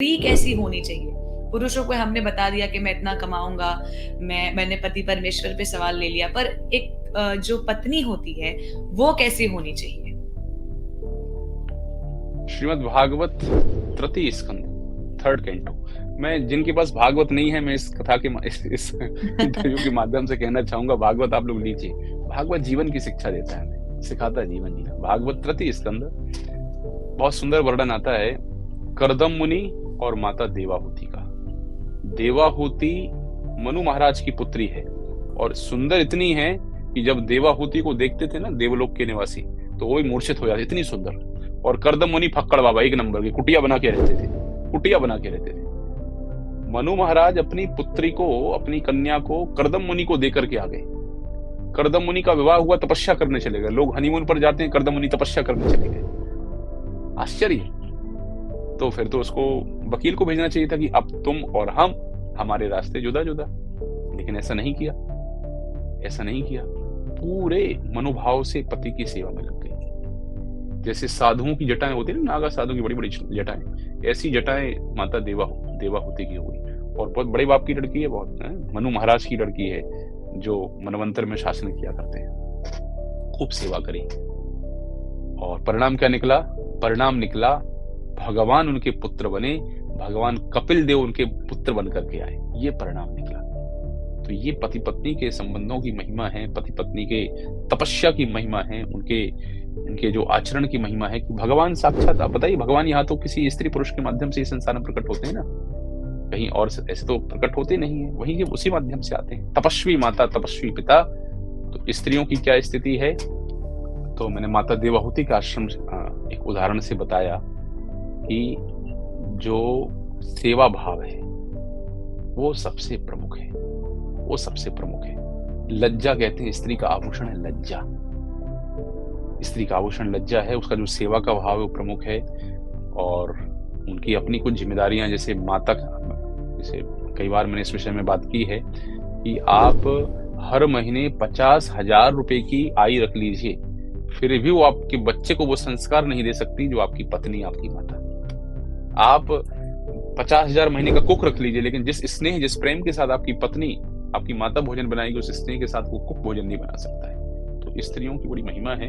स्त्री कैसी होनी चाहिए? पुरुषों को हमने बता दिया कि मैं इतना कमाऊँगा, मैंने पति परमेश्वर पे सवाल ले लिया, पर एक जो पत्नी होती है, वो कैसी होनी चाहिए? श्रीमद् भागवत तृतीय स्कंद, थर्ड कैंटो। मैं जिनके पास भागवत नहीं है, मैं इस कथा के इस इंटरव्यू के माध्यम से कहना चाहूंगा, भागवत आप लोग लीजिए। भागवत जीवन की शिक्षा देता है, हमें सिखाता है जीवन जीना। भागवत तृतीय स्कंद, बहुत सुंदर वर्णन आता है कर्दम मुनि और माता देवाहुति का। देवाहुति मनु महाराज की पुत्री है और सुंदर इतनी है कि जब देवाहुति को देखते थे ना देवलोक के निवासी, तो वो भी मूर्छित हो जाते, इतनी सुंदर। और कर्दम मुनि फक्कड़ बाबा, एक नंबर की कुटिया बना के रहते थे, कुटिया बना के रहते थे। मनु महाराज अपनी पुत्री को, अपनी कन्या को कर्दम मुनि को देकर के आ गए। कर्दम मुनि का विवाह हुआ, तपस्या करने चले गए। लोग हनीमून पर जाते हैं, कर्दम मुनि तपस्या करने चले गए। आश्चर्य। तो फिर तो उसको वकील को भेजना चाहिए था कि अब तुम और हम, हमारे रास्ते जुदा जुदा। लेकिन ऐसा नहीं किया, ऐसा नहीं किया। पूरे मनोभाव से पति की सेवा में लग गई। जैसे साधुओं की जटाएं होती है ना, नागा साधु की बड़ी बड़ी जटाएं, ऐसी जटाएं माता देवाहुति की हो गई। और बहुत बड़े बाप की लड़की है, बहुत मनु महाराज की लड़की है, जो मनवंतर में शासन किया करते हैं। खूब सेवा करी और परिणाम क्या निकला? परिणाम निकला भगवान उनके पुत्र बने, भगवान कपिल देव उनके पुत्र बन करके आए। ये परिणाम निकला। तो ये पति पत्नी के संबंधों की महिमा है, पति पत्नी के तपस्या की महिमा है, उनके जो आचरण की महिमा है कि भगवान साक्षात। आप बताइए, भगवान यहाँ तो किसी स्त्री पुरुष के माध्यम से इस संसार में प्रकट होते हैं ना, कहीं और ऐसे तो प्रकट होते नहीं है, वहीं उसी माध्यम से आते हैं। तपस्वी माता, तपस्वी पिता। तो स्त्रियों की क्या स्थिति है? तो मैंने माता देवाहुति का आश्रम एक उदाहरण से बताया कि जो सेवा भाव है वो सबसे प्रमुख है, वो सबसे प्रमुख है। लज्जा कहते हैं स्त्री का आभूषण है, लज्जा। स्त्री का आभूषण लज्जा है, उसका जो सेवा का भाव है वो प्रमुख है। और उनकी अपनी कुछ जिम्मेदारियां, जैसे माता, जैसे कई बार मैंने इस विषय में बात की है कि आप हर महीने 50,000 रुपए की आय रख लीजिए, फिर भी वो आपके बच्चे को वो संस्कार नहीं दे सकती जो आपकी पत्नी, आपकी माता। आप 50,000 महीने का कुक रख लीजिए, लेकिन जिस स्नेह, जिस प्रेम के साथ आपकी पत्नी, आपकी माता भोजन बनाएगी, उस स्नेह के साथ वो कुक भोजन नहीं बना सकता है। तो स्त्रियों की बड़ी महिमा है।